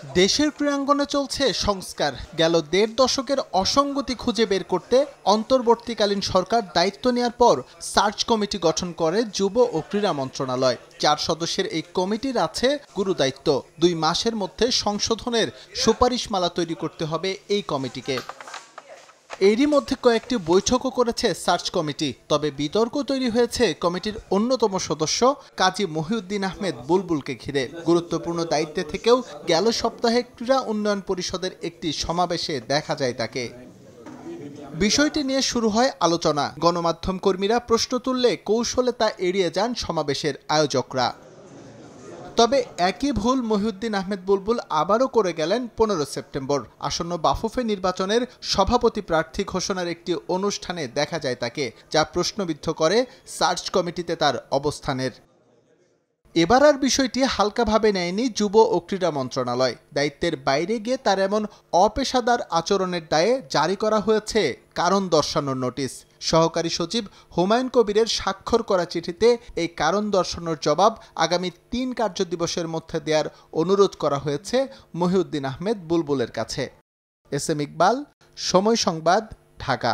দেশের ক্রীড়াঙ্গনে চলছে সংস্কার। গেল দেড় দশকের অসঙ্গতি খুঁজে বের করতে অন্তর্বর্তীকালীন সরকার দায়িত্ব নেওয়ার পর সার্চ কমিটি গঠন করে যুব ও ক্রীড়া মন্ত্রণালয়। 4 সদস্যের এই কমিটির আছে গুরুদায়িত্ব। 2 মাসের মধ্যে সংশোধনের সুপারিশমালা তৈরি করতে হবে এই কমিটিকে। এরই মধ্যে কয়েকটি বৈঠকও করেছে সার্চ কমিটি। তবে বিতর্ক তৈরি হয়েছে কমিটির অন্যতম সদস্য কাজী মহিউদ্দিন আহমেদ বুলবুলকে ঘিরে। গুরুত্বপূর্ণ দায়িত্বে থেকেও গেল সপ্তাহে ক্রীড়া উন্নয়ন পরিষদের একটি সমাবেশে দেখা যায় তাকে। বিষয়টি নিয়ে শুরু হয় আলোচনা। গণমাধ্যম কর্মীরা প্রশ্ন তুললে কৌশলে তা এড়িয়ে যান সমাবেশের আয়োজকরা। তবে একই ভুল মহিউদ্দিন আহমেদ বুলবুল আবারও করে গেলেন 15 সেপ্টেম্বর। আসন্ন বাফুফে নির্বাচনের সভাপতি প্রার্থী ঘোষণার একটি অনুষ্ঠানে দেখা যায় তাকে, যা প্রশ্নবিদ্ধ করে সার্চ কমিটিতে তার অবস্থানের। এবার আর বিষয়টি হালকাভাবে নেয়নি যুব ও ক্রীড়া মন্ত্রণালয়। দায়িত্বের বাইরে গিয়ে তার এমন অপেশাদার আচরণের দায়ে জারি করা হয়েছে কারণ দর্শানোর নোটিশ। সহকারী সচিব হুমায়ুন কবিরের স্বাক্ষর করা চিঠিতে এই কারণ দর্শানোর জবাব আগামী 3 কার্যদিবসের মধ্যে দেওয়ার অনুরোধ করা হয়েছে মহিউদ্দিন আহমেদ বুলবুলের কাছে। এস এম ইকবাল, সময় সংবাদ, ঢাকা।